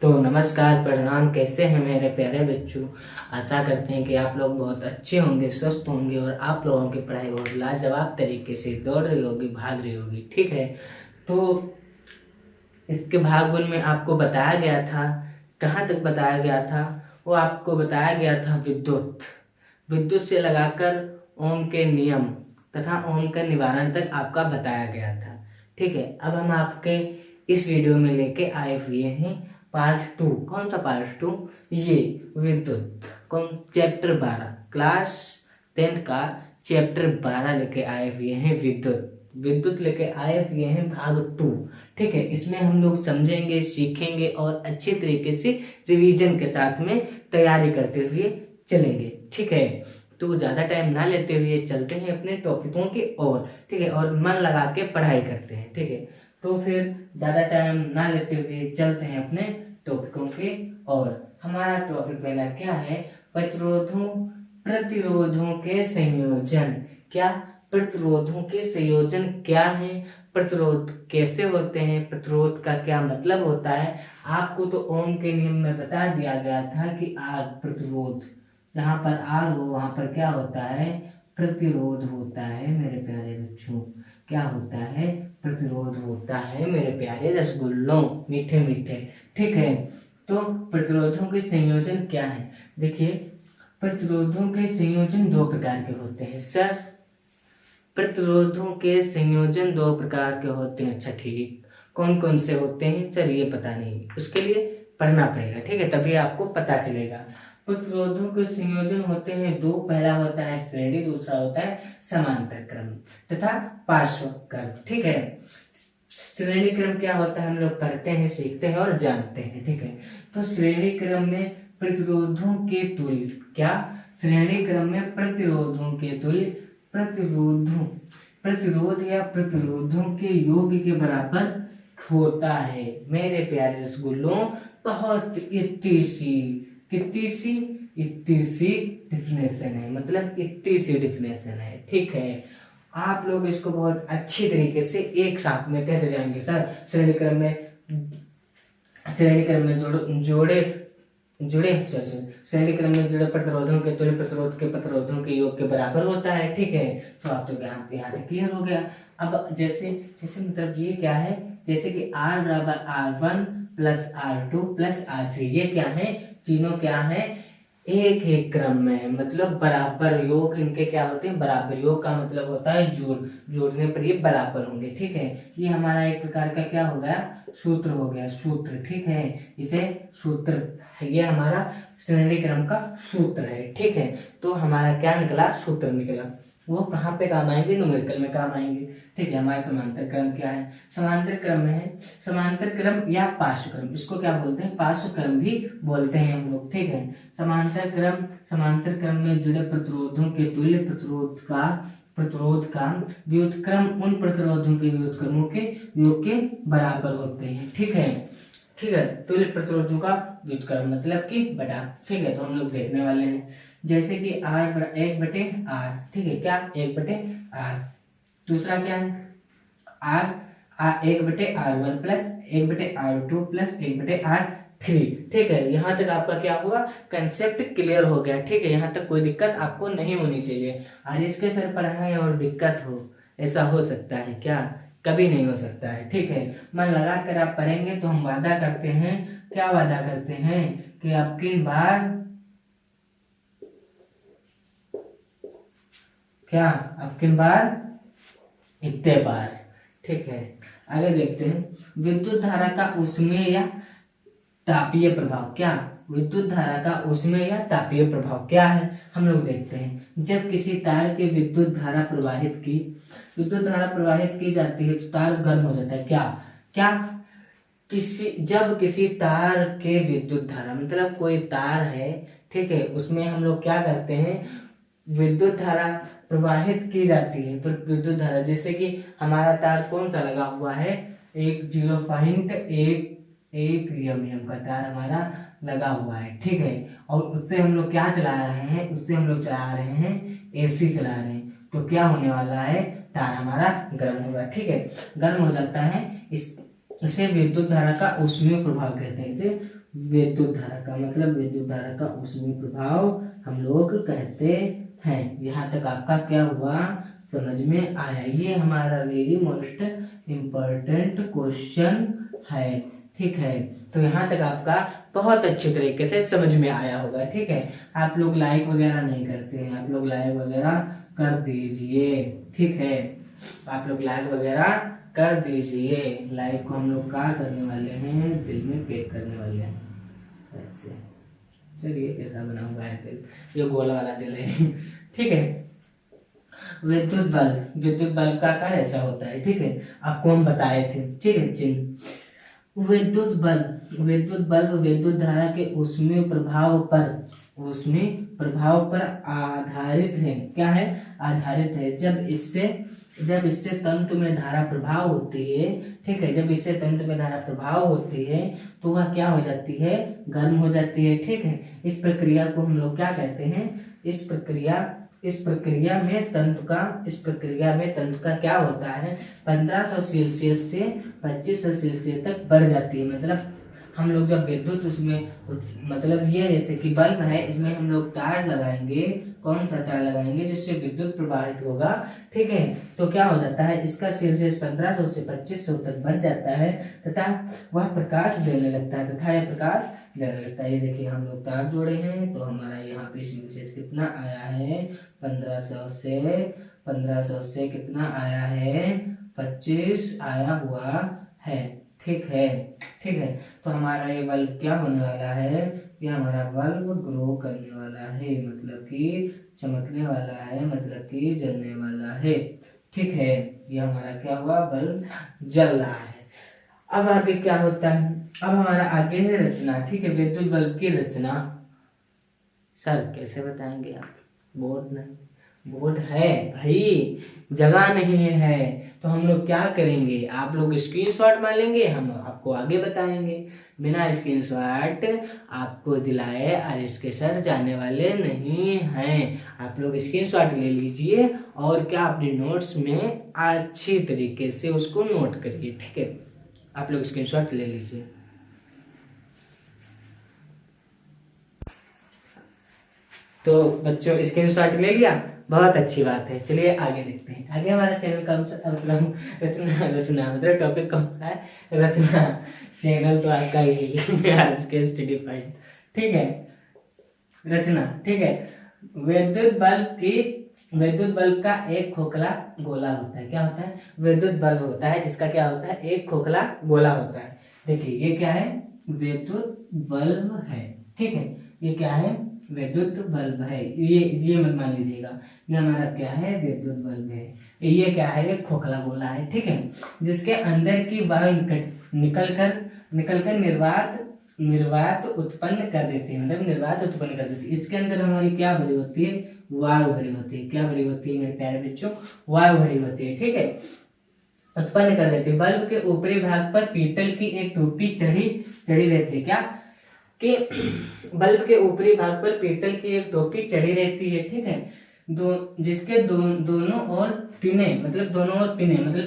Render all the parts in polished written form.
तो नमस्कार, प्रणाम। कैसे हैं मेरे प्यारे बच्चों। आशा करते हैं कि आप लोग बहुत अच्छे होंगे, स्वस्थ होंगे और आप लोगों की पढ़ाई बहुत लाजवाब तरीके से दौड़ रही होगी, भाग रही होगी। ठीक है, तो इसके भागवन में आपको बताया गया था, कहाँ तक बताया गया था? वो आपको बताया गया था विद्युत से लगाकर ओम के नियम तथा ओम का निवारण तक आपका बताया गया था। ठीक है, अब हम आपके इस वीडियो में लेके आए हुए हैं पार्ट 2। कौन सा पार्ट 2? ये विद्युत, कौन? चैप्टर 12, क्लास 10 का चैप्टर 12 लेके आए हुए हैं। विद्युत लेके आए हुए हैं भाग 2। ठीक है, इसमें हम लोग समझेंगे, सीखेंगे और अच्छे तरीके से रिवीजन के साथ में तैयारी करते हुए चलेंगे। ठीक है, तो ज़्यादा टाइम ना लेते हुए चलते हैं अपने टॉपिकों की ओर। ठीक है, और मन लगा के पढ़ाई करते हैं। ठीक है, तो फिर ज़्यादा टाइम ना लेते हुए चलते हैं अपने टॉपिकों की ओर। हमारा टॉपिक पहला क्या है? प्रतिरोधों के संयोजन। क्या? प्रतिरोधों के संयोजन क्या है? प्रतिरोध कैसे होते हैं? प्रतिरोध का क्या मतलब होता है? आपको तो ओम के नियम में बता दिया गया था कि आर प्रतिरोध, जहां पर आर हो वहां पर क्या होता है? प्रतिरोध होता है मेरे प्यारे बच्चों। क्या होता है? प्रतिरोध होता है मेरे प्यारे रसगुल्लों, मीठे मीठे। ठीक है, तो प्रतिरोधों के संयोजन क्या है? देखिए, प्रतिरोधों के संयोजन दो प्रकार के होते हैं सर। प्रतिरोधों के संयोजन दो प्रकार के होते हैं। अच्छा ठीक, कौन कौन से होते हैं सर? ये पता नहीं, उसके लिए पढ़ना पड़ेगा। ठीक है, तभी आपको पता चलेगा। प्रतिरोधों के संयोजन होते हैं दो। पहला होता है श्रेणी, दूसरा होता है समांतर क्रम तथा पार्श्व क्रम। ठीक है, श्रेणी क्रम क्या होता है हम लोग पढ़ते हैं, सीखते हैं और जानते हैं। ठीक है, तो श्रेणी क्रम में प्रतिरोधों के तुल्य, क्या? श्रेणी क्रम में प्रतिरोधों के तुल्य प्रतिरोध या प्रतिरोधों के योग के बराबर होता है मेरे प्यारे रसगुल्लों। बहुत इतनी सी डिफिनेशन है, मतलब इतनी सी डिफिनेशन है। ठीक है, आप लोग इसको बहुत अच्छी तरीके से एक साथ में कहते जाएंगे सर। श्रेणी क्रम में जुड़े श्रेणी क्रम में जुड़े प्रतिरोधों के तुल्य प्रतिरोध के प्रतिरोधों के योग के बराबर होता है। ठीक है, तो आप तो यहाँ तक क्लियर हो गया। अब जैसे मतलब ये क्या है? जैसे कि R बराबर R1 plus R2 plus R3, ये क्या है? तीनों क्या है? एक ही क्रम में, मतलब बराबर योग इनके क्या होते हैं? बराबर योग का मतलब होता है जोड़ने पर ये बराबर होंगे। ठीक है, ये हमारा एक प्रकार का क्या हो गया? सूत्र हो गया, सूत्र। ठीक है, इसे सूत्र, ये हमारा श्रेणी क्रम का सूत्र है। ठीक है, तो हमारा क्या निकला? सूत्र निकला। वो कहाँ पे काम आएंगे? न्यूमेरिकल में काम आएंगे। ठीक है, हमारा समांतर क्रम क्या है? समांतर क्रम में है समांतर क्रम या पार्श्व क्रम, इसको क्या बोलते हैं? पार्श्व क्रम भी बोलते हैं हम लोग। ठीक है, समांतर क्रम में जुड़े प्रतिरोधों के तुल्य प्रतिरोध का व्युत्क्रम उन प्रतिरोधों के व्युत्क्रमों के योग के बराबर होते हैं। ठीक है, तुल्य प्रतिरोधों का व्युत्क्रम मतलब कि बटा। ठीक है, तो हम लोग देखने वाले हैं, जैसे कि R 1/R। ठीक है, क्या? 1/R। दूसरा क्या है? R 1/R1 plus 1/R2 plus 1/R3। ठीक है, यहाँ तक आपका क्या हुआ? कंसेप्ट क्लियर हो गया। ठीक है, यहाँ तक कोई दिक्कत आपको नहीं होनी चाहिए। आज इसके सर पढ़ाएं और दिक्कत हो, ऐसा हो सकता है क्या? कभी नहीं हो सकता है। ठीक है, मन लगा कर आप पढ़ेंगे तो हम वादा करते हैं, क्या वादा करते हैं? कि अब की बार इतने बार। ठीक है, आगे देखते हैं विद्युत धारा का ऊष्मीय या तापीय प्रभाव। क्या? विद्युत धारा का ऊष्मीय या तापीय प्रभाव क्या है? हम लोग देखते हैं, जब किसी तार के विद्युत धारा प्रवाहित की जाती है तो तार गर्म हो जाता है। क्या? जब किसी तार के विद्युत धारा, मतलब कोई तार है, ठीक है, उसमें हम लोग क्या करते हैं? विद्युत धारा प्रवाहित की जाती है। पर विद्युत धारा, जैसे कि हमारा तार कौन सा लगा हुआ है? एक 0.1 एम का तार हमारा लगा हुआ है। ठीक है, और उससे हम लोग क्या चला रहे हैं? उससे हम लोग चला रहे हैं एसी चला रहे हैं। तो क्या होने वाला है? तार हमारा गर्म होगा। ठीक है, गर्म हो जाता है। इसे विद्युत धारा का ऊष्मीय प्रभाव कहते हैं। इसे विद्युत धारा का, मतलब विद्युत धारा का ऊष्मीय प्रभाव हम लोग कहते हैं। यहाँ तक आपका क्या हुआ, समझ में आया। ये हमारा वेरी मोस्ट इम्पोर्टेंट क्वेश्चन है, ठीक है। तो यहाँ तक आपका बहुत अच्छे तरीके से समझ में आया होगा, ठीक है। आप लोग लाइक वगैरह नहीं करते हैं, आप लोग लाइक वगैरह कर दीजिए, ठीक है। आप लोग लाइक वगैरह कर दीजिए। लाइक को हम लोग क्या करने वाले हैं, दिल में पेट करने वाले हैं, ऐसे। चलिए कैसा बना हुआ है दिल, ये गोल वाला दिल है, ठीक है। विद्युत बल्ब, विद्युत बल्ब का आकार ऐसा होता है, ठीक है, आपको हम बताए थे, ठीक है। चिन्ह विद्युत बल्ब, विद्युत बल्ब विद्युत धारा के ऊष्मीय प्रभाव पर, ऊष्मीय प्रभाव पर आधारित है। क्या है, आधारित है। जब इससे तंतु में धारा प्रभाव होती है, ठीक है, जब इससे तंतु में धारा प्रभाव होती है तो वह क्या हो जाती है, गर्म हो जाती है, ठीक है। इस प्रक्रिया को हम लोग क्या कहते हैं, इस प्रक्रिया में तंतु का क्या होता है, 1500 सेल्सियस से 2500 सेल्सियस तक बढ़ जाती है। मतलब हम लोग जब विद्युत उसमें, मतलब ये जैसे कि बल्ब है, इसमें हम लोग तार लगाएंगे, कौन सा तार लगाएंगे, जिससे विद्युत प्रवाहित होगा, ठीक है। तो क्या हो जाता है, इसका सेल्सियस 1500 से 2500 तक बढ़ जाता है तथा वह प्रकाश देने लगता है, तथा यह प्रकाश देने लगता है। ये देखिए हम लोग तार जोड़े हैं, तो हमारा यहाँ पे सेल्सियस कितना आया है, 1500 से कितना आया है, 25 आया हुआ है, ठीक है, ठीक है। तो हमारा ये बल्ब क्या होने वाला है, ये हमारा बल्ब ग्रो करने वाला है, मतलब कि चमकने वाला है, मतलब कि जलने वाला है, ठीक है। ये हमारा क्या हुआ, बल्ब जल रहा है। अब आगे क्या होता है, अब हमारा आगे है रचना, ठीक है, विद्युत बल्ब की रचना। सर कैसे बताएंगे आप, बोर्ड नहीं, बोर्ड है भाई, जगह नहीं है, तो हम लोग क्या करेंगे, आप लोग स्क्रीनशॉट मार लेंगे, हम आपको आगे बताएंगे। बिना स्क्रीनशॉट आपको दिलाए और इसके सर जाने वाले नहीं हैं। आप लोग स्क्रीनशॉट ले लीजिए और क्या अपने नोट्स में अच्छी तरीके से उसको नोट करिए, ठीक है। आप लोग स्क्रीनशॉट ले लीजिए। तो बच्चों स्क्रीनशॉट ले लिया, बहुत अच्छी बात है। चलिए आगे देखते हैं। आगे हमारा चैनल का मतलब रचना मतलब टॉपिक कौन सा है, रचना। चैनल तो आपका ही है आज के स्टडी पॉइंट, ठीक है, रचना, ठीक है। विद्युत बल्ब का एक खोखला गोला होता है। क्या होता है, विद्युत बल्ब होता है जिसका क्या होता है, एक खोखला गोला होता है। देखिए ये क्या है, विद्युत बल्ब है, ठीक है। ये क्या है, विद्युत बल्ब है। ये मत मान लीजिएगा, ये हमारा क्या है, विद्युत बल्ब है। ये क्या है, एक खोखला गोला है, ठीक है, जिसके अंदर की वायु निकलकर निर्वात उत्पन्न कर देती है, मतलब निर्वात उत्पन्न कर देती है। इसके अंदर हमारी क्या भरी होती है, वायु भरी होती है। क्या भरी होती है मेरे प्यारे बच्चों, वायु भरी होती है, ठीक है, उत्पन्न कर देती है। बल्ब के ऊपरी भाग पर पीतल की एक टोपी चढ़ी रहती है। क्या कि बल्ब के ऊपरी भाग पर पीतल की एक टोपी चढ़ी रहती है, ठीक है, जिसके दोनों ओर पिने, मतलब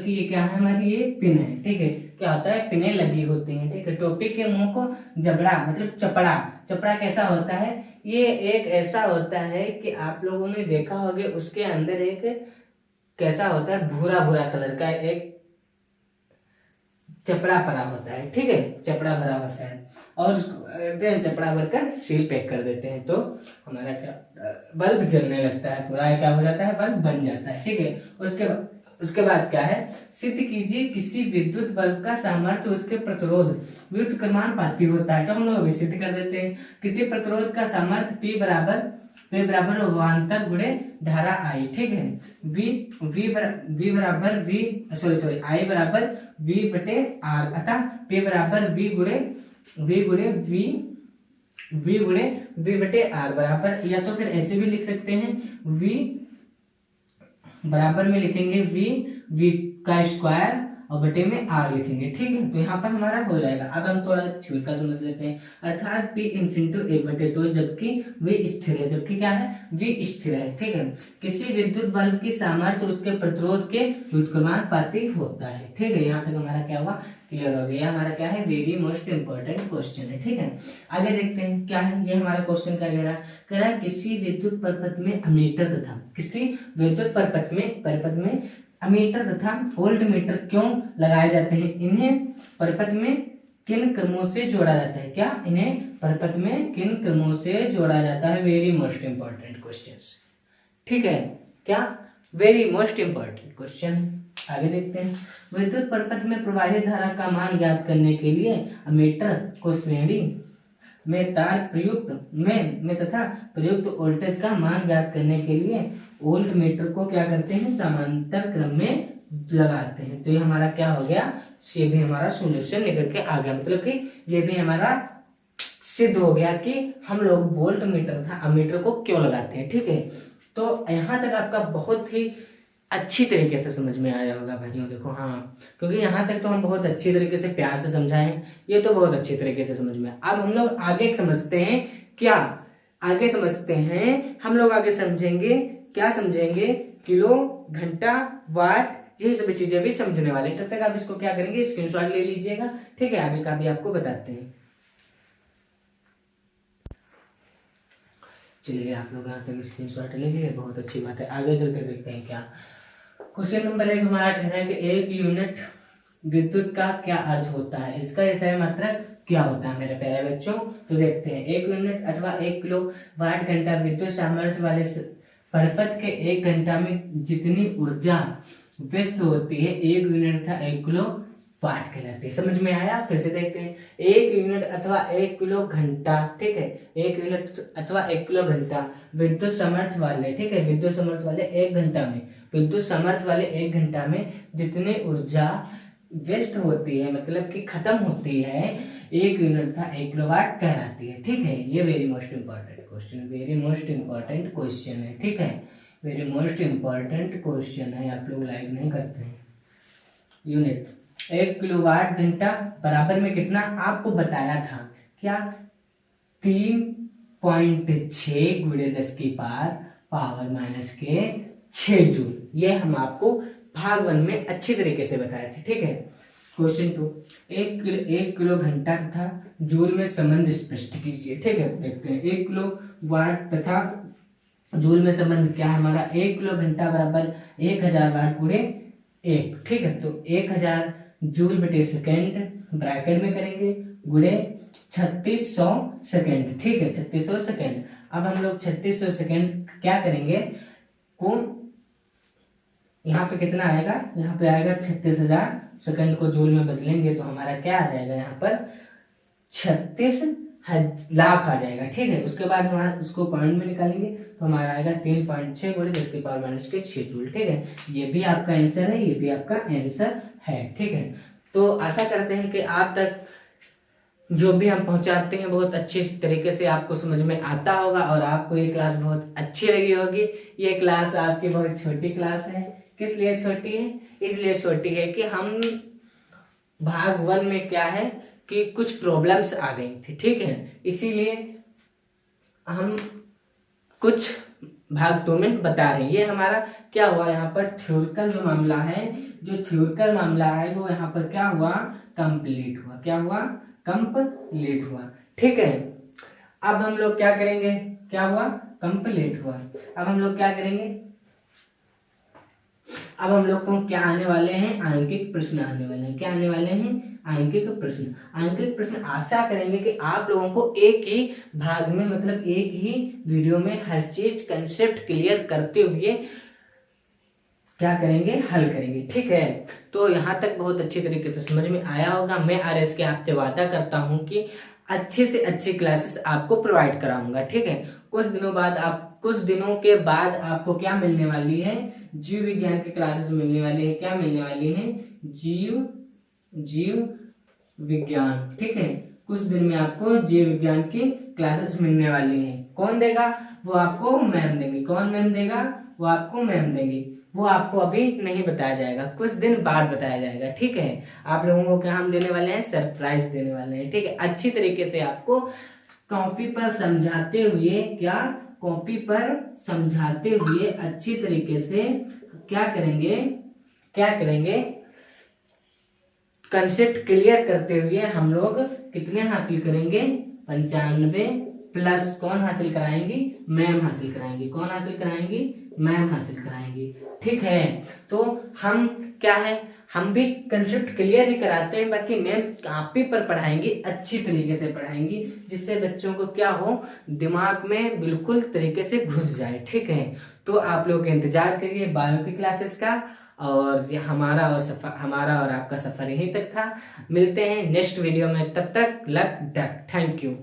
कि ये क्या है, हमारी ये पिन है, ठीक है। क्या होता है, पिने लगी होती हैं, ठीक है। टोपी के मुंह को जबड़ा मतलब चपड़ा कैसा होता है, ये एक ऐसा होता है कि आप लोगों ने देखा होगा, उसके अंदर एक कैसा होता है, भूरा कलर का एक चपड़ा भरा होता है, ठीक है, चपड़ा भरा होता है, और चपड़ा भरकर सील पैक कर देते हैं, तो हमारा क्या बल्ब जलने लगता है, पूरा क्या हो जाता है, बल्ब बन जाता है, ठीक है। उसके बाद क्या है, सिद्ध कीजिए किसी विद्युत बल्ब का सामर्थ्य उसके प्रतिरोध व्युत्क्रमानुपाती होता है। तो हम लोग सिद्ध कर देते हैं, किसी प्रतिरोध का सामर्थ्य P बराबर विभवांतर गुणे धारा I, ठीक है। I बराबर V बटे R, अतः P बराबर V बटे R बराबर, या तो फिर ऐसे भी लिख सकते हैं, V बराबर में लिखेंगे V का स्क्वायर और बटे में आर लिखेंगे, ठीक है। तो यहाँ पर हमारा हो जाएगा। अब हम थोड़ा थ्योरी का समझ लेते हैं। अर्थात पी इंफिनिटी 1/2 जबकि वी स्थिर है, जबकि क्या है, वी स्थिर है, ठीक है। किसी विद्युत बल्ब की सामर्थ्य उसके प्रतिरोध के व्युत्क्रमानुपाती होता है, ठीक है। यहाँ तक हमारा क्या हुआ, क्लियर हो गया। हमारा क्या है, वेरी मोस्ट इंपॉर्टेंट क्वेश्चन है, ठीक है। आगे देखते हैं क्या है ये हमारा क्वेश्चन। क्या कह रहा है किसी विद्युत परिपथ में अमीटर तथा किसी विद्युत परिपथ में अमीटर तथा वोल्टमीटर क्यों लगाए जाते हैं, इन्हें परिपथ में किन क्रमों से जोड़ा जाता है, क्या इन्हें परिपथ में किन क्रमों से जोड़ा जाता है, वेरी मोस्ट इंपॉर्टेंट क्वेश्चन, ठीक है। क्या, वेरी मोस्ट इंपॉर्टेंट क्वेश्चन। आगे देखते हैं। विद्युत परिपथ में प्रवाहित धारा का मान ज्ञात करने के लिए अमीटर को श्रेणी में तार प्रयुक्त में तथा प्रयुक्त वोल्टेज का मान ज्ञात करने के लिए वोल्टमीटर को क्या करते हैं, समांतर क्रम में लगाते हैं। तो ये हमारा क्या हो गया, ये भी हमारा सॉल्यूशन लेकर के आ गया। मतलब कि ये भी हमारा सिद्ध हो गया कि हम लोग वोल्ट मीटर था अमीटर को क्यों लगाते हैं, ठीक है। तो यहाँ तक आपका बहुत ही अच्छी तरीके से समझ में आया होगा भाइयों। देखो हाँ, क्योंकि यहाँ तक तो हम बहुत अच्छी तरीके से प्यार से समझाएं, ये तो बहुत अच्छी तरीके से समझ में। अब हम लोग आगे समझते हैं, क्या आगे समझते हैं हम लोग, आगे समझेंगे, क्या समझेंगे, किलो, घंटा, वाट, यही सभी चीजें भी समझने वाले। तब तक आप इसको क्या करेंगे, स्क्रीनशॉट ले लीजिएगा, ठीक है। आगे का भी आपको बताते हैं। चलिए आप लोग यहाँ तक स्क्रीनशॉट ले लिए, बहुत अच्छी बात है। आगे चलते देखते हैं क्या क्वेश्चन नंबर 1 हमारा कह रहा है कि 1 यूनिट विद्युत का क्या अर्थ होता है, इसका इकाई मात्रक क्या होता है मेरे प्यारे बच्चों। तो देखते हैं, 1 यूनिट अथवा 1 किलो वाट घंटा विद्युत सामर्थ्य वाले परिपथ के 1 घंटा में जितनी ऊर्जा व्यस्त होती है 1 यूनिट था 1 किलो वाट कहलाती है। समझ में आया। फिर से देखते हैं, 1 यूनिट अथवा 1 किलो घंटा, ठीक है, 1 यूनिट अथवा 1 किलो घंटा विद्युत सामर्थ्य वाले, ठीक है, विद्युत सामर्थ्य वाले 1 घंटा में, विद्युत सामर्थ्य वाले 1 घंटा में जितनी ऊर्जा वेस्ट होती है, मतलब कि खत्म होती है, 1 यूनिट था 1 किलोवाट कहलाती है, ठीक है। ये very most important question, very most important question है, ठीक है, वेरी मोस्ट इंपॉर्टेंट क्वेश्चन है। आप लोग लाइक नहीं करते हैं। यूनिट 1 किलोवाट घंटा बराबर में कितना आपको बताया था, क्या 3.6 गुणे 10 की पावर माइनस के 6 जूल। ये हम आपको भाग 1 में अच्छी तरीके से बताए थे, ठीक है। क्वेश्चन 2, 1 किलो घंटा तथा जूल में संबंध स्पष्ट कीजिए, ठीक है। तो देखते हैं, 1 किलो वाट तथा जूल में संबंध क्या है हमारा, 1 किलो घंटा बराबर 1000 वाट गुणे 1, ठीक है। तो 1000 जूल बटे सेकेंड ब्रैकेट में करेंगे गुणे 3600 सेकेंड, ठीक है, 3600 सेकेंड। अब हम लोग 3600 सेकेंड क्या करेंगे, कौन यहाँ पे कितना आएगा, यहाँ पे आएगा 36,000 सेकेंड को जूल में बदलेंगे तो हमारा क्या आ जाएगा, यहाँ पर 36 लाख आ जाएगा, ठीक है। उसके बाद हमारा उसको पॉइंट में निकालेंगे तो हमारा आएगा 3.6 गुणे 10 की पावर माइनस के 6 जूल, ठीक है। ये भी आपका आंसर है, ये भी आपका आंसर है, ठीक है। तो आशा करते हैं कि आप तक जो भी हम पहुंचाते हैं बहुत अच्छे तरीके से आपको समझ में आता होगा और आपको ये क्लास बहुत अच्छी लगी होगी। ये क्लास आपकी बहुत छोटी क्लास है। किस लिए छोटी है, इसलिए छोटी है कि हम भाग 1 में क्या है कि कुछ प्रॉब्लम्स आ गई थी, ठीक है, इसीलिए हम कुछ भाग 2 में बता रहे हैं। ये हमारा क्या हुआ, यहाँ पर थ्योरिकल जो मामला है, जो थ्योरिकल मामला है वो यहाँ पर क्या हुआ, कंप्लीट हुआ। क्या हुआ, कंप्लीट हुआ, ठीक है। अब हम लोग क्या करेंगे, क्या हुआ, कंप्लीट हुआ। अब हम लोग क्या करेंगे, अब हम लोग को क्या आने वाले हैं, आंकिक प्रश्न आने वाले हैं। क्या आने वाले हैं, आंकिक प्रश्न। आंकिक प्रश्न आशा करेंगे कि आप लोगों को एक ही भाग में, मतलब एक ही वीडियो में हर चीज कंसेप्ट क्लियर करते हुए क्या करेंगे, हल करेंगे, ठीक है। तो यहाँ तक बहुत अच्छी तरीके से समझ में आया होगा। मैं RS के आपसे वादा करता हूँ कि अच्छे से अच्छी क्लासेस आपको प्रोवाइड कराऊंगा, ठीक है। कुछ दिनों के बाद आपको क्या मिलने वाली है, जीव विज्ञान की क्लासेस मिलने वाली है। क्या मिलने वाली है, जीव विज्ञान, ठीक है। कुछ दिन में आपको जीव विज्ञान की क्लासेस मिलने वाली है। कौन देगा, वो आपको मैम देंगे। कौन मैम देगा, वो आपको मैम देंगी। वो आपको अभी नहीं बताया जाएगा, कुछ दिन बाद बताया जाएगा, ठीक है। आप लोगों को क्या हम देने वाले हैं, सरप्राइज देने वाले हैं, ठीक है। अच्छी तरीके से आपको कॉपी पर समझाते हुए, क्या कॉपी पर समझाते हुए अच्छी तरीके से क्या करेंगे, कंसेप्ट क्लियर करते हुए हम लोग कितने हासिल करेंगे, 95 प्लस कौन हासिल कराएंगी, मैम हासिल कराएंगी। कौन हासिल कराएंगी, मैम हासिल कराएंगी, ठीक है। तो हम क्या है, हम भी कंसेप्ट क्लियर ही कराते हैं, बाकी मैम कॉपी पर पढ़ाएंगी, अच्छी तरीके से पढ़ाएंगी, जिससे बच्चों को क्या हो, दिमाग में बिल्कुल तरीके से घुस जाए, ठीक है। तो आप लोग इंतजार करिए बायो की क्लासेस का, और ये हमारा और आपका सफर यहीं तक था। मिलते हैं नेक्स्ट वीडियो में, तब तक लक डक, थैंक यू।